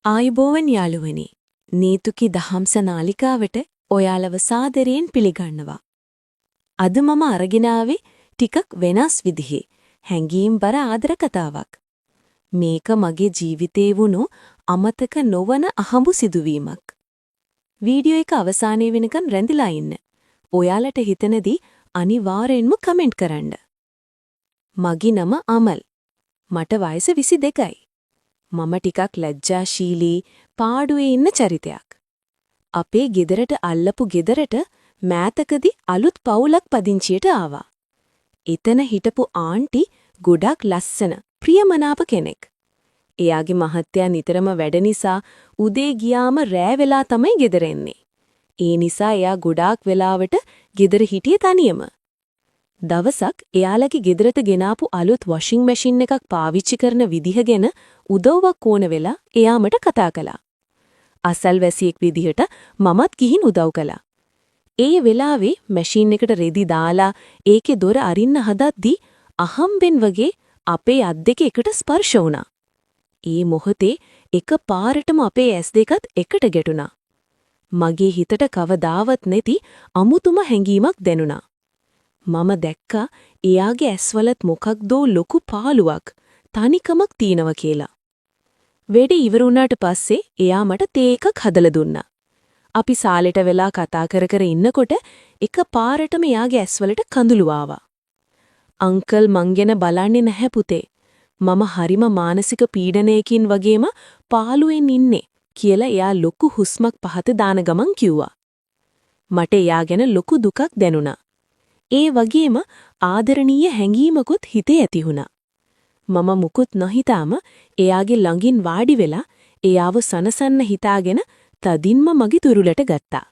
ආයුබෝවන් යාළුවනි. නීතුකි දහම්ස නාලිකාවට ඔයාලව සාදරයෙන් පිළිගන්නවා. අද මම අරගෙන ආවේ ටිකක් වෙනස් විදිහේ හැංගීම්බර ආදර කතාවක්. මේක මගේ ජීවිතේ වුණු අමතක නොවන අහඹු සිදුවීමක්. වීඩියෝ එක අවසානයේ වෙනකන් රැඳිලා ඉන්න. ඔයාලට හිතනදී අනිවාර්යෙන්ම කමෙන්ට් කරන්න. මගේ නම අමල්. මට වයස 22යි. මම ටිකක් ලැජ්ජාශීලී පාඩුවේ ඉන්න චරිතයක්. අපේ ගෙදරට අල්ලපු ගෙදරට මෑතකදී අලුත් පවුලක් පදිංචියට ආවා. එතන හිටපු ආන්ටි ගොඩක් ලස්සන ප්‍රියමනාප කෙනෙක්. එයාගේ මහත්තයා නිතරම වැඩ නිසා උදේ ගියාම රෑ වෙලා තමයි ගෙදර එන්නේ. ඒ නිසා එයා ගොඩාක් වෙලාවට ගෙදර හිටියේ තනියම. දවසක් එයාලගේ ගෙදරට ගෙනාපු අලුත් වොෂින් මැෂින් එකක් පාවිච්චි කරන විදිහ ගැන උදව්වක් ඕන වෙලා එයා මට කතා කළා. අසල්වැසියෙක් විදිහට මමත් ගිහින් උදව් කළා. ඒ වෙලාවේ මැෂින් එකට රෙදි දාලා ඒකේ දොර අරින්න හදද්දී අහම්බෙන් වගේ අපේ අත් දෙක එකට ස්පර්ශ වුණා. ඒ මොහොතේ එකපාරටම අපේ ඇස් දෙකත් එකට ගැටුණා. මගේ හිතට කවදාවත් නැති අමුතුම හැඟීමක් දැනුණා. මම දැක්කා එයාගේ ඇස්වලත් මොකක්දෝ ලොකු පාළුවක් තනිකමක් තියෙනවා කියලා. වෙඩි ඉවර වුණාට පස්සේ එයා මට තේ එකක් හදලා දුන්නා. අපි සාලෙට වෙලා කතා කර කර ඉන්නකොට එකපාරටම එයාගේ ඇස්වලට කඳුළු ආවා. අංකල් මං ගැන බලන්නේ නැහැ පුතේ. මම හරිම මානසික පීඩනයකින් වගේම පාළුවෙන් ඉන්නේ කියලා එයා ලොකු හුස්මක් පහත දාන ගමන් කිව්වා. මට එයා ගැන ලොකු දුකක් දැනුණා. ඒ වගේම ආදරණීය හැඟීමකුත් හිතේ ඇති වුණා. මම මුකුත් නොහිතාම එයාගේ ළඟින් වාඩි වෙලා එයාව සනසන්න හිතාගෙන තදින්ම මගේ තුරුලට ගත්තා.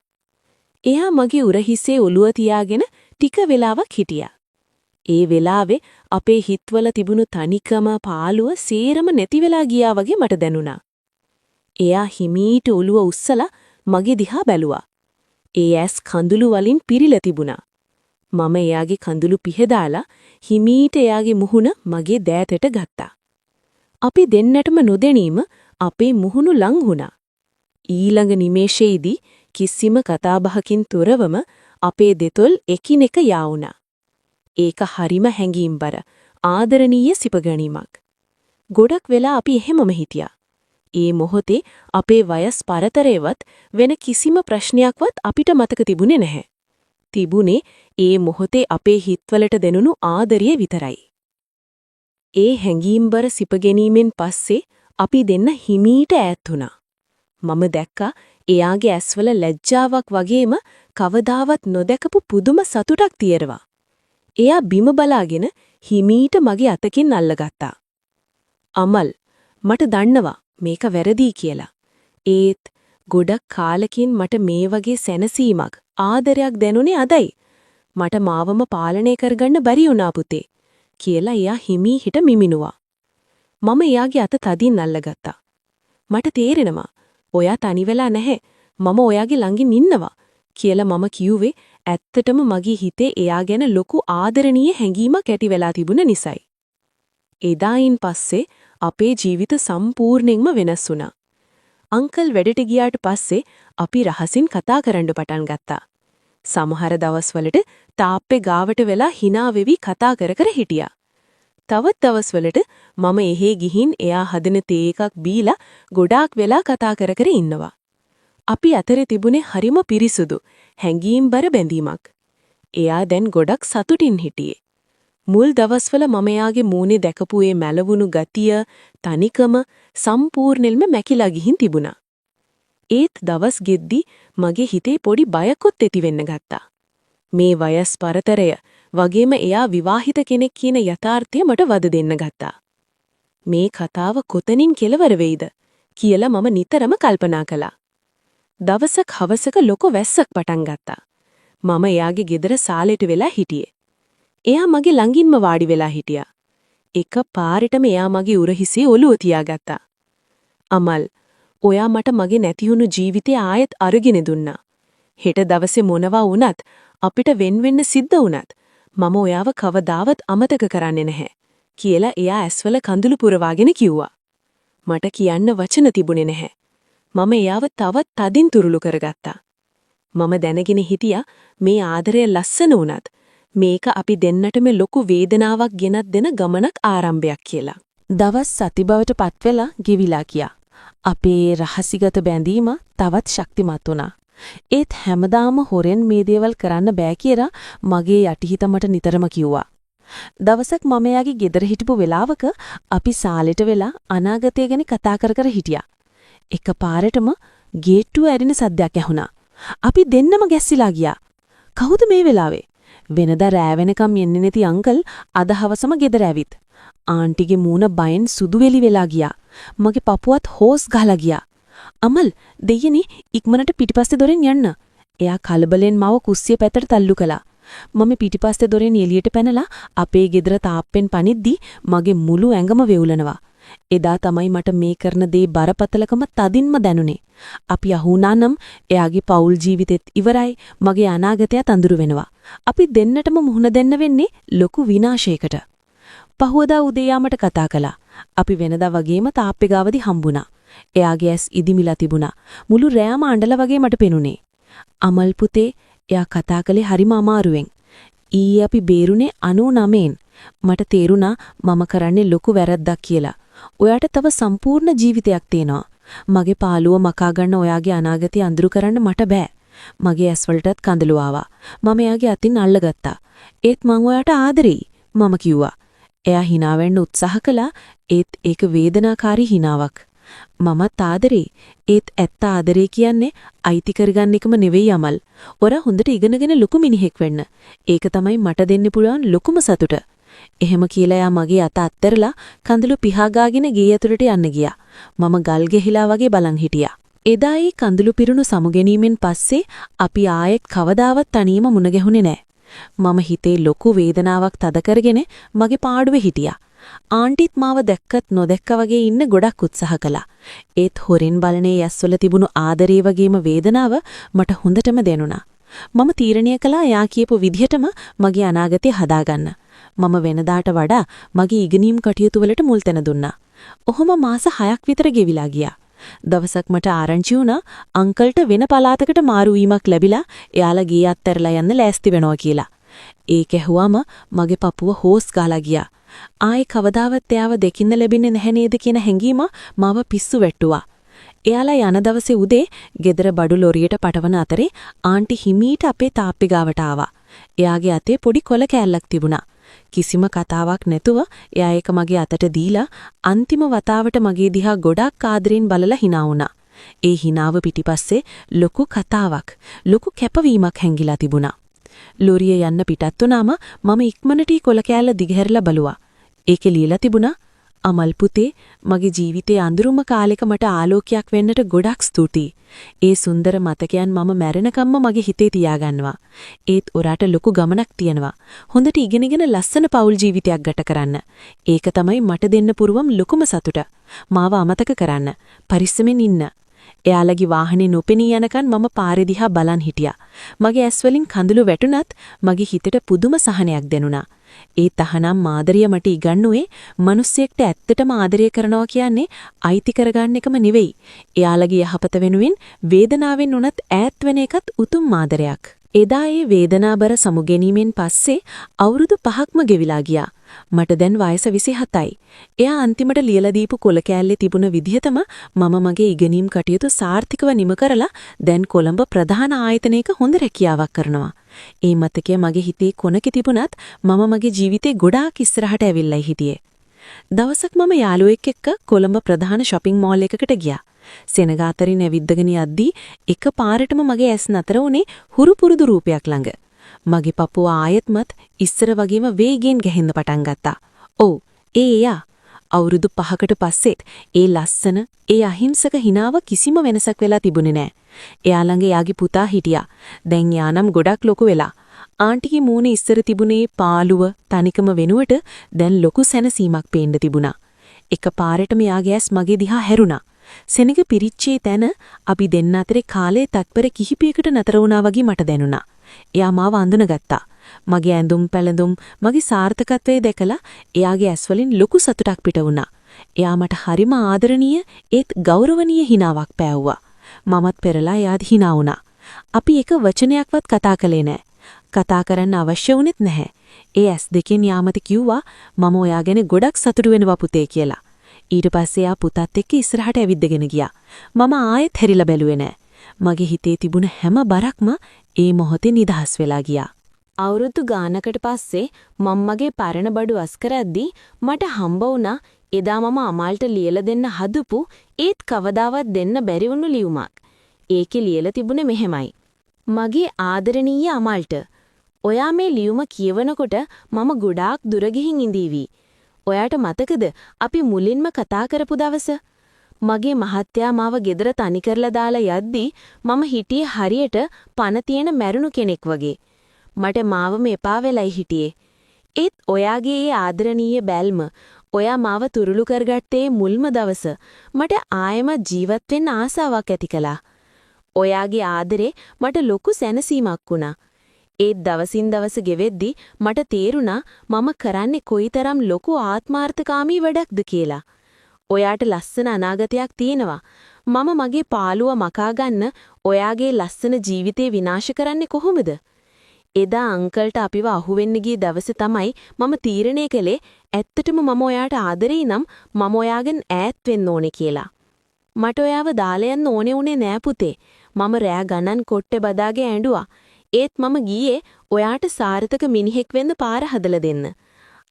එයා මගේ උරහිසේ ඔළුව තියාගෙන ටික වෙලාවක් හිටියා. ඒ වෙලාවේ අපේ හිතවල තිබුණු තනිකම පාළුව සේරම නැති වෙලා ගියා වගේ මට දැනුණා. එයා හිමීට ඔළුව උස්සලා මගේ දිහා බැලුවා. ඒ ඇස් කඳුළු වලින් පිරීලා තිබුණා. මම එයාගේ කඳුළු පිහදාලා හිමීට එයාගේ මුහුණ මගේ දෑතට ගත්තා. අපි දෙන්නටම නොදැනීම අපේ මුහුණු ලං වුණා. ඊළඟ නිමේෂයේදී කිසිම කතාබහකින් තොරවම අපේ දෙතොල් එකිනෙක යා වුණා. ඒක හරිම හැඟීම්බර ආදරණීය සිපගැනීමක්. ගොඩක් වෙලා අපි එහෙමම හිටියා. ඒ මොහොතේ අපේ වයස් පරතරයවත් වෙන කිසිම ප්‍රශ්නයක්වත් අපිට මතක තිබුණේ නැහැ. තිබුණේ ඒ මොහොතේ අපේ හිතවලට දෙනුණු ආදරිය විතරයි. ඒ හැඟීම්බර සිපගැනීමෙන් පස්සේ අපි දෙන්න හිමීට ඈත් වුණා. මම දැක්කා එයාගේ ඇස්වල ලැජ්ජාවක් වගේම කවදාවත් නොදැකපු පුදුම සතුටක් තියෙනවා. එයා බිම බලාගෙන හිමීට මගේ අතකින් අල්ලගත්තා. අමල්, මට දන්නවා මේක වැරදි කියලා. ඒත් ගොඩක් කාලකින් මට මේ වගේ සැනසීමක් ආදරයක් දැනුනේ අදයි. මට මාවම පාලනය කරගන්න බැරි වුණා පුතේ කියලා එයා හිමීට මිමිනුවා. මම එයාගේ අත තදින් අල්ලගත්තා. මට තේරෙනවා ඔයා තනි වෙලා නැහැ. මම ඔයාගේ ළඟින් ඉන්නවා කියලා මම කිව්වේ ඇත්තටම මගේ හිතේ එයා ගැන ලොකු ආදරණීය හැඟීමක් ඇති වෙලා තිබුණ නිසායි. එදායින් පස්සේ අපේ ජීවිත සම්පූර්ණයෙන්ම වෙනස් වුණා. අංකල් වැඩට ගියාට පස්සේ අපි රහසින් කතා කරන්න පටන් ගත්තා. සමහර දවස්වලට තාප්පේ ගාවට වෙලා hina වෙවි කතා කර කර හිටියා. තවත් දවස්වලට මම එහෙ ගිහින් එයා හදන තේ එකක් බීලා ගොඩාක් වෙලා කතා කර කර ඉන්නවා. අපි අතරේ තිබුණේ හරිම පිරිසුදු හැඟීම්බර බැඳීමක්. එයා දැන් ගොඩක් සතුටින් හිටියේ. මුල් දවස්වල මම එයාගේ මූණේ දැකපු ඒ මැලවුණු ගතිය, තනිකම සම්පූර්ණයෙන්ම මැකිලා ගිහින් තිබුණා. ඒත් දවස් ගෙද්දි මගේ හිතේ පොඩි බයකුත් ඇති වෙන්න ගත්තා. මේ වයස් පරතරය වගේම එයා විවාහිත කෙනෙක් කියන යථාර්ථය මට වද දෙන්න ගත්තා. මේ කතාව කොතනින් කෙලවර වෙයිද කියලා මම නිතරම කල්පනා කළා. දවසක් හවසක ලොකු වැස්සක් පටන් ගත්තා. මම එයාගේ ගෙදර සාලෙට වෙලා හිටියේ. එයා මගේ ළඟින්ම වාඩි වෙලා හිටියා. එක පාරටම එයා මගේ උරහිසේ ඔළුව තියාගත්තා. අමල්, ඔයා මට මගේ නැතිවුණු ජීවිතය ආයෙත් අරගෙන දුන්නා. හෙට දවසේ මොනවා වුණත් අපිට වෙන්න සිද්ධ වුණත් මම ඔයාව කවදාවත් අමතක කරන්නේ නැහැ කියලා එයා ඇස්වල කඳුළු පුරවාගෙන කිව්වා. මට කියන්න වචන තිබුණේ නැහැ. මම එයාව තවත් තදින් තුරුළු කරගත්තා. මම දැනගෙන හිටියා මේ ආදරය ලස්සන වුණත් මේක අපි දෙන්නටම ලොකු වේදනාවක් ගෙනත් දෙන ගමනක් ආරම්භයක් කියලා. දවස් සතිබවට පත්වෙලා ගෙවිලා ගියා. අපේ රහසිගත බැඳීම තවත් ශක්තිමත් වුණා. ඒත් හැමදාම හොරෙන් මේ දේවල් කරන්න බෑ කියලා මගේ යටිහිත මට නිතරම කිව්වා. දවසක් මම එයාගේ ගෙදර හිටපු වෙලාවක අපි සාලෙට වෙලා අනාගතය ගැන කතා කර හිටියා. එකපාරටම ගේට්ටුව ඇරින සද්දයක් ඇහුණා. අපි දෙන්නම ගැස්සිලා ගියා. කවුද මේ වෙලාවේ? වෙනදා රෑ වෙනකම් යන්නේ නැති අංකල් අද හවසම ගෙදර ඇවිත්. ආන්ටිගේ මූණ බයෙන් සුදු වෙලි වෙලා ගියා. මගේ පපුවත් හොස් ගහලා ගියා. අමල් දෙයියනි ඉක්මනට පිටිපස්සේ දොරෙන් යන්න. එයා කලබලෙන් මාව කුස්සිය පැත්තට තල්ලු කළා. මම පිටිපස්සේ දොරෙන් එළියට පැනලා අපේ ගෙදර තාප්පෙන් පනිද්දි මගේ මුළු ඇඟම වෙවුලනවා. එදා තමයි මට මේ කරන දේ බරපතලකම තදින්ම දැනුනේ. අපි අහුණානම් එයාගේ පෞල් ජීවිතෙත් ඉවරයි, මගේ අනාගතයත් අඳුරු වෙනවා. අපි දෙන්නටම මුහුණ දෙන්න වෙන්නේ ලොකු විනාශයකට. පහුවදා උදේ යාමට කතා කළා. අපි වෙනදා වගේම තාප්පේ ගාවදී හම්බුණා. එයාගේ ඇස් ඉදිමිලා තිබුණා. මුළු රෑම අඬලා වගේ මට පෙනුනේ. අමල් පුතේ, එයා කතා කළේ හරිම අමාරුවෙන්. ඊයේ අපි බේරුනේ 99න්. මට තේරුණා මම කරන්නේ ලොකු වැරද්දක් කියලා. ඔයාට තව සම්පූර්ණ ජීවිතයක් තියෙනවා. මගේ පාළුව මකා ගන්න ඔයාගේ අනාගතය අඳුරු කරන්න මට බෑ. මගේ ඇස්වලටත් කඳුළු ආවා. මම එයාගේ අතින් අල්ලගත්තා. ඒත් මං ඔයාට ආදරෙයි මම කිව්වා. එයා hina වෙන්න උත්සාහ කළා. ඒත් ඒක වේදනාකාරී hinaවක්. මමත් ආදරේ. ඒත් ඇත්ත ආදරේ කියන්නේ අයිති කරගන්න එකම නෙවෙයි අමල්. ඔයා හොඳට ඉගෙනගෙන ලොකු මිනිහෙක් වෙන්න. ඒක තමයි මට දෙන්න පුළුවන් ලොකුම සතුට. එහෙම කියලා යා මගේ අත අත්තරලා කඳුළු පිහාගාගෙන ගේ ඇතුළට යන්න ගියා. මම ගල් ගෙහිලා වගේ බලන් හිටියා. එදා ඒ කඳුළු පිරුණු සමුගැනීමෙන් පස්සේ අපි ආයෙත් කවදාවත් තනියම මුණ ගැහුනේ නැහැ. මම හිතේ ලොකු වේදනාවක් තද කරගෙන මගේ පාඩුවේ හිටියා. ආන්ටිත් මාව දැක්කත් නොදැක්ක වගේ ඉන්න ගොඩක් උත්සාහ කළා. ඒත් හොරෙන් බලනේ යස්වල තිබුණු ආදරේ වගේම වේදනාව මට හොඳටම දැනුණා. මම තීරණය කළා යා කියපු විදිහටම මගේ අනාගතය හදාගන්න. මම වෙනදාට වඩා මගේ ඉගෙනීම් කටයුතු වලට මුල් තැන දුන්නා. ඔහොම මාස 6ක් විතර ගෙවිලා ගියා. දවසක් මට ආරංචි වුණා අංකල්ට වෙන පළාතකට මාරු වීමක් ලැබිලා එයාලා ගේ අත්හැරලා යන්න ලෑස්ති වෙනවා කියලා. ඒක ඇහුවම මගේ පපුව හොස් ගාලා ගියා. ආයේ කවදාවත් එයාව දෙකින්න ලැබෙන්නේ නැහැ නේද කියන හැඟීම මාව පිස්සු වැට්ටුවා. එයාලා යන දවසේ උදේ ගෙදර බඩු ලොරියට පටවන අතරේ ආන්ටි හිමීට අපේ තාප්පි ගාවට ආවා. එයාගේ අතේ පොඩි කොළ කෑල්ලක් තිබුණා. කිසිම කතාවක් නැතුව එයා ඒක මගේ අතට දීලා අන්තිම වතාවට මගේ දිහා ගොඩක් ආදරෙන් බලලා hina වුණා. ඒ hinaව පිටිපස්සේ ලොකු කතාවක්, ලොකු කැපවීමක් හැංගිලා තිබුණා. ලොරිය යන්න පිටත් වුණාම මම ඉක්මනට කොළ කෑල්ල දිගහැරලා බලුවා. ඒකේ ලියලා තිබුණා අමල් පුතේ, මගේ ජීවිතයේ අඳුරුම කාලෙක මට ආලෝකයක් වෙන්නට ගොඩක් ස්තුතියි. ඒ සුන්දර මතකයන් මම මැරෙනකම්ම මගේ හිතේ තියාගන්නවා. ඒත් ඔයාට ලොකු ගමනක් තියෙනවා. හොඳට ඉගෙනගෙන ලස්සන පෞල් ජීවිතයක් ගත කරන්න. ඒක තමයි මට දෙන්න පුරුවම් ලොකුම සතුට. මාව අමතක කරන්න. පරිස්සමෙන් ඉන්න. එයාලගේ වාහනේ නොපෙනී යනකන් මම පාරේ දිහා බලන් හිටියා. මගේ ඇස් වලින් කඳුළු වැටුණත් මගේ හිතට පුදුම සහනයක් දැනුණා. ඒ තහනම් මාදරිය මට ඉගන්නුවේ මිනිස්සෙක්ට ඇත්තටම ආදරය කරනවා කියන්නේ අයිති කරගන්න එකම නෙවෙයි. එයාලගේ යහපත වෙනුවෙන් වේදනාවෙන් උනත් ඈත් වෙන එකත් උතුම් ආදරයක්. එදා ඒ වේදනාබර සමුගැනීමෙන් පස්සේ අවුරුදු 5ක්ම ගෙවිලා ගියා. මට දැන් වයස 27යි. එයා අන්තිමට ලියලා දීපු කොළ කෑල්ලේ තිබුණ විදිහටම මම මගේ ඉගෙනීම් කටයුතු සාර්ථකව නිම කරලා දැන් කොළඹ ප්‍රධාන ආයතනයක හොඳ රැකියාවක් කරනවා. ඒ මතකය මගේ හිතේ කොනක තිබුණත් මම මගේ ජීවිතේ ගොඩාක් ඉස්සරහට ඇවිල්ලා හිටියේ. දවසක් මම යාළුවෙක් එක්ක කොළඹ ප්‍රධාන shopping mall එකකට ගියා. සෙනග අතරින් ඇවිද්දගෙන යද්දී එකපාරටම මගේ ඇස් නතර වුණේ හුරු පුරුදු රූපයක් ළඟ. මගේ පපුව ආයෙත්මත් ඉස්සර වගේම වේගෙන් ගැහෙන්න පටන් ගත්තා. ඔව්, එයා අවුරුදු 5කට පස්සෙත් ඒ ලස්සන, ඒ අහිංසක හිනාව කිසිම වෙනසක් වෙලා තිබුණේ නැහැ. එයා ළඟ එයාගේ පුතා හිටියා. දැන් යානම් ගොඩක් ලොකු වෙලා. ආන්ටිගේ මූණ ඉස්සර තිබුණේ පාළුව, තනිකම වෙනුවට දැන් ලොකු සැනසීමක් පේන්න තිබුණා. එකපාරටම එයාගේ ඇස් මගේ දිහා හැරුණා. සෙනග පිරිච්චේ තැන අපි දෙන්න අතරේ කාලේ තත්පර කිහිපයකට නතර වුණා වගේ මට දැනුණා. එයා මාව අඳුනගත්තා. මගේ ඇඳුම් පැළඳුම්, මගේ සාර්ථකත්වයේ දැකලා එයාගේ ඇස්වලින් ලොකු සතුටක් පිට වුණා. එයා මට හරිම ආදරණීය ඒත් ගෞරවනීය හිනාවක් පෑවුවා. මමත් පෙරලා එයාට hina වුණා. අපි එක වචනයක්වත් කතා කළේ නැහැ. කතා කරන්න අවශ්‍ය වුණෙත් නැහැ. ඒ S2 යාමත කිව්වා මම ඔයා ගැන ගොඩක් සතුටු වෙනවා පුතේ කියලා. ඊට පස්සේ එයා පුතත් එක්ක ඉස්සරහට ඇවිද්දගෙන ගියා. මම ආයෙත් හැරිලා බැලුවේ නැහැ. මගේ හිතේ තිබුණ හැම බරක්ම ඒ මොහොතේ නිදහස් වෙලා ගියා. අවුරුදු ගානකට පස්සේ මම්මගේ පරණ බඩු අස් කරද්දී මට හම්බ වුණා එදා මම අමල්ට ලියලා දෙන්න හදපු ඒත් කවදාවත් දෙන්න බැරි වුණු ලියුමක්. ඒකේ ලියලා තිබුණේ මෙහෙමයි. මගේ ආදරණීය අමල්ට ඔයා මේ ලියුම කියවනකොට මම ගොඩාක් දුර ගිහින් ඉඳීවි. ඔයාට මතකද අපි මුලින්ම කතා කරපු දවස? මගේ මහත්තයා මාව ගෙදර තනි කරලා දාලා යද්දී මම හිටියේ හරියට පණ තියෙන මැරුණු කෙනෙක් වගේ. මට මාවම එපා වෙලයි හිටියේ. ඒත් ඔයාගේ ඒ ආදරණීය බැල්ම ඔයා මාව තුරුළු කරගත්තේ මුල්ම දවස මට ආයෙම ජීවත් වෙන්න ආසාවක් ඇති කළා. ඔයාගේ ආදරේ මට ලොකු සැනසීමක් වුණා. ඒත් දවසින් දවස ගෙවෙද්දී මට තේරුණා මම කරන්නේ කොයිතරම් ලොකු ආත්මාර්ථකාමී වැඩක්ද කියලා. ඔයාට ලස්සන අනාගතයක් තියෙනවා. මම මගේ පාළුව මකා ගන්න ඔයාගේ ලස්සන ජීවිතේ විනාශ කරන්නේ කොහොමද? එදා අංකල්ට අපිව අහුවෙන්න ගිය දවසේ තමයි මම තීරණය කළේ ඇත්තටම මම ඔයාට ආදරෙයි නම් මම ඔයාගෙන් ඈත් වෙන්න ඕනේ කියලා. මට ඔයාව දාලා යන්න ඕනේ උනේ නෑ පුතේ. මම රෑ ගණන් කොට්ටේ බදාගේ ඇඬුවා. ඒත් මම ගියේ ඔයාට සාර්ථක මිනිහෙක් වෙන්න පාර හදලා දෙන්න.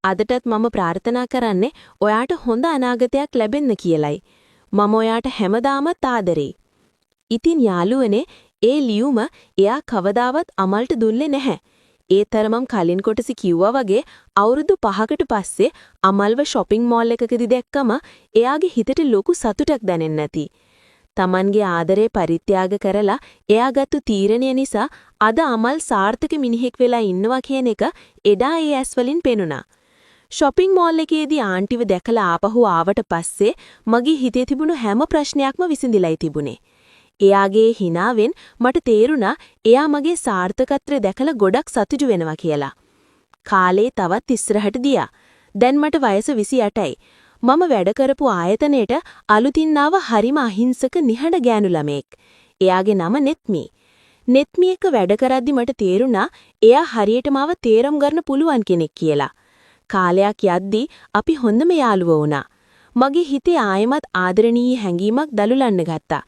අදටත් මම ප්‍රාර්ථනා කරන්නේ ඔයාට හොඳ අනාගතයක් ලැබෙන්න කියලයි. මම ඔයාට හැමදාමත් ආදරෙයි. ඉතින් යාළුවනේ ඒ ලියුම එයා කවදාවත් අමල්ට දුන්නේ නැහැ. ඒ තරමම් කලින් කොටස කිව්වා වගේ අවුරුදු 5කට පස්සේ අමල්ව shopping mall එකකදී දැක්කම එයාගේ හිතට ලොකු සතුටක් දැනෙන්නේ නැති. Tamanගේ ආදරේ පරිත්‍යාග කරලා එයා ගත්තු තීරණය නිසා අද අමල් සාර්ථක මිනිහෙක් වෙලා ඉන්නවා කියන එක එදා ඒ ඇස් වලින් පෙනුණා. shopping mall එකේදී ආන්ටිව දැකලා ආපහු ආවට පස්සේ මගේ හිතේ තිබුණු හැම ප්‍රශ්නයක්ම විසඳිලායි තිබුණේ. එයාගේ හිනාවෙන් මට තේරුණා එයා මගේ සාර්ථකත්වය දැකලා ගොඩක් සතුටු වෙනවා කියලා. කාලේ තවත් ඉස්සරහට ගියා. දැන් මට වයස 28යි. මම වැඩ කරපු ආයතනයේට අලුතින් ආව හරිම අහිංසක නිහඬ ගෑනු ළමෙක්. එයාගේ නම නෙත්මි. නෙත්මි එක්ක වැඩ කරද්දි මට තේරුණා එයා හරියටම ආව තේරුම් ගන්න පුළුවන් කෙනෙක් කියලා. කාලයක් යද්දී අපි හොඳම යාළුවෝ වුණා. මගේ හිතේ ආයෙමත් ආදරණීය හැඟීමක් දලුලන්න ගත්තා.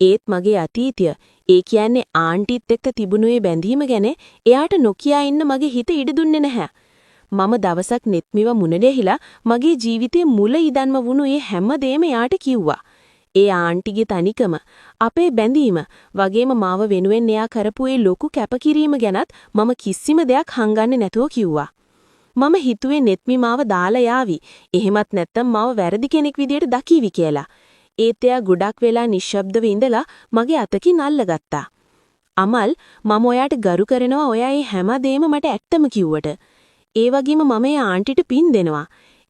ඒත් මගේ අතීතය, ඒ කියන්නේ ආන්ටිත් එක්ක තිබුණු ඒ බැඳීම ගැන එයාට නොකියා ඉන්න මගේ හිත ඉඩ දුන්නේ නැහැ. මම දවසක් නෙත්මිව මුණ දෙහිලා මගේ ජීවිතේ මුල ඉඳන්ම වුණු ඒ හැම දෙයක්ම එයාට කිව්වා. ඒ ආන්ටිගේ තනිකම, අපේ බැඳීම, වගේම මාව වෙනුවෙන් එයා කරපු ඒ ලොකු කැපකිරීම ගැනත් මම කිසිම දෙයක් හංගන්නේ නැතුව කිව්වා. මම හිතුවේ නෙත්මි මාව දාලා යාවි. එහෙමත් නැත්තම් මාව වැරදි කෙනෙක් විදියට දකීවි කියලා. ඒත් එයා ගොඩක් වෙලා නිශ්ශබ්දව ඉඳලා මගේ අතකින් අල්ලගත්තා. අමල්, මම ඔයාට ගරු කරනවා ඔයා මේ හැම දෙයක්ම මට ඇත්තම කිව්වට. ඒ වගේම මම ඒ ආන්ටිට පින් දෙනවා.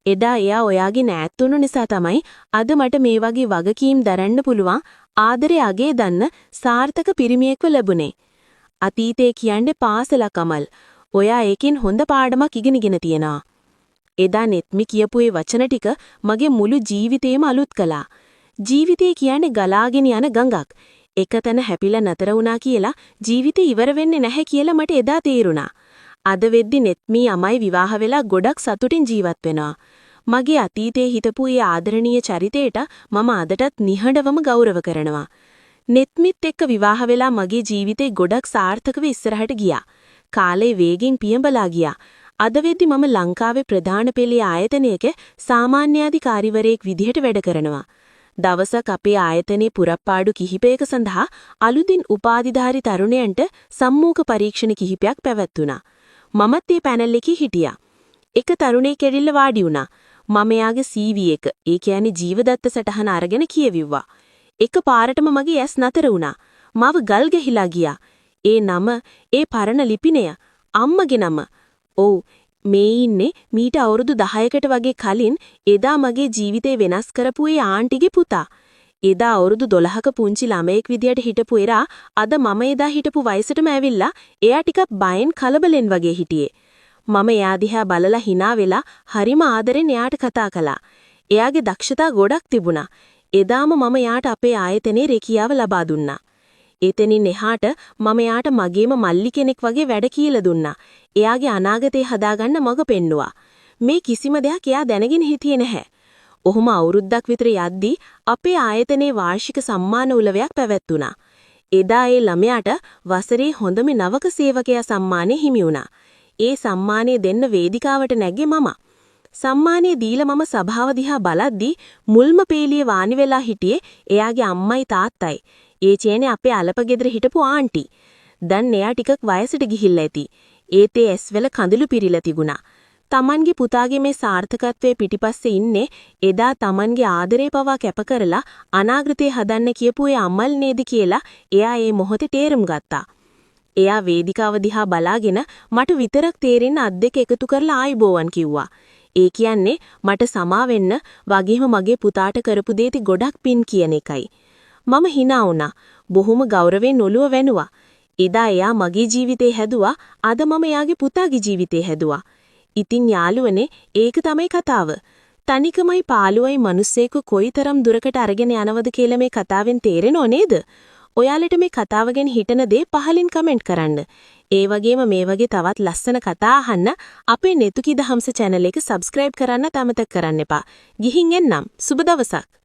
එදා එයා ඔයාගේ නෑත් වුණු නිසා තමයි අද මට මේ වගේ වගකීම් දරන්න පුළුවන් ආදරේ අගේ දන්න සාර්ථක පිරිමියෙක්ව ලැබුණේ. අතීතේ කියන්නේ පාසලක් අමල්. ඔයා ඒකෙන් හොඳ පාඩමක් ඉගෙනගෙන තියෙනවා. එදා නෙත්මි කියපු ඒ වචන ටික මගේ මුළු ජීවිතේම අලුත් කළා. ජීවිතේ කියන්නේ ගලාගෙන යන ගඟක්. එක තැන හැපිලා නතර වුණා කියලා ජීවිතේ ඉවර වෙන්නේ නැහැ කියලා මට එදා තේරුණා. අද වෙද්දි නෙත්මි අමයි විවාහ වෙලා ගොඩක් සතුටින් ජීවත් වෙනවා. මගේ අතීතයේ හිටපු ඒ ආදරණීය චරිතයට මම අදටත් නිහඬවම ගෞරව කරනවා. නෙත්මිත් එක්ක විවාහ වෙලා මගේ ජීවිතේ ගොඩක් සාර්ථකව ඉස්සරහට ගියා. කාලේ වේගෙන් පියඹලා ගියා. අද වෙද්දි මම ලංකාවේ ප්‍රධාන පෙළේ ආයතනයක සාමාන්‍යාධිකාරිවරයෙක් විදිහට වැඩ කරනවා. දවසක් අපේ ආයතනයේ පුරප්පාඩු කිහිපයක සඳහා අලුතින් උපාධිධාරී තරුණයන්ට සම්මුඛ පරීක්ෂණ කිහිපයක් පැවැත්වුණා. මමත් ඒ පැනල් එකේ හිටියා. එක තරුණයෙක් ඇවිල්ලා වාඩි වුණා. මම එයාගේ CV එක, ඒ කියන්නේ ජීවදත්ත සටහන අරගෙන කියවිව්වා. එක පාරටම මගේ ඇස් නතර වුණා. මාව ගල් ගැහිලා ගියා. ඒ නම, ඒ පරණ ලිපිණය, අම්මගේ නම. ඔව්, මේ ඉන්නේ මීට අවුරුදු 10කට වගේ කලින් එදා මගේ ජීවිතේ වෙනස් කරපු ඒ ආන්ටිගේ පුතා. එදා අවුරුදු 12ක පුංචි ළමයෙක් විදියට හිටපු එරා අද මම එදා හිටපු වයසටම ඇවිල්ලා එයා ටිකක් බයෙන් කලබලෙන් වගේ හිටියේ. මම එයා දිහා බලලා hina වෙලා හරිම ආදරෙන් එයාට කතා කළා. එයාගේ දක්ෂතා ගොඩක් තිබුණා. එදාම මම යාට අපේ ආයතනයේ රැකියාව ලබා දුන්නා. එතනින් එහාට මම යාට මගේම මල්ලි කෙනෙක් වගේ වැඩ කියලා දුන්නා. එයාගේ අනාගතේ හදාගන්න මඟ පෙන්නුවා. මේ කිසිම දෙයක් එයා දැනගෙන හිටියේ නැහැ. ඔහුම අවුරුද්දක් විතර යද්දී අපේ ආයතනයේ වාර්ෂික සම්මාන උළවයක් පැවැත්වුණා. එදා ඒ ළමයාට වසරේ හොඳම නවක සේවකයා සම්මානය හිමි වුණා. ඒ සම්මානය දෙන්න වේදිකාවට නැග්ගේ මම. සම්මානය දීලා මම සභාව දිහා බලද්දී මුල්ම පේලියේ වානි වෙලා හිටියේ එයාගේ අම්මයි තාත්තයි. ඒ චේනේ අපේ අලපගෙදර හිටපු ආන්ටි. දැන් එයා ටිකක් වයසට ගිහිල්ලා ඇති. ඒත් ඒ ඇස්වල කඳුළු පිරීලා තිබුණා. තමන්ගේ පුතාගේ මේ සාර්ථකත්වයේ පිටිපස්සේ ඉන්නේ එදා තමන්ගේ ආදරේ පවා කැප කරලා අනාගතේ හදන්න කියපු ඒ අම්මල් නේද කියලා එයා ඒ මොහොතේ තේරුම් ගත්තා. එයා වේදිකාව දිහා බලාගෙන මට විතරක් තේරෙන්න අත් දෙක එකතු කරලා ආයිබෝවන් කිව්වා. ඒ කියන්නේ මට සමා වෙන්න වගේම මගේ පුතාට කරපු දේටි ගොඩක් පින් කියන එකයි. මම hina වුණා. බොහොම ගෞරවයෙන් ඔළුව වැනුවා. එදා එයා මගේ ජීවිතේ හැදුවා. අද මම එයාගේ පුතාගේ ජීවිතේ හැදුවා. ඉතින් යාළුවනේ ඒක තමයි කතාව. තනිකමයි පාළුවයි මිනිස්සෙකු කොයිතරම් දුරකට අරගෙන යනවද කියලා මේ කතාවෙන් තේරෙනව නේද? ඔයාලට මේ කතාව ගැන හිතන දේ පහලින් කමෙන්ට් කරන්න. ඒ වගේම මේ වගේ තවත් ලස්සන කතා අහන්න අපේ නෙතුකි දහම්ස channel එක subscribe කරන්න අමතක කරන්න එපා. ගිහින් එන්නම්. සුබ දවසක්.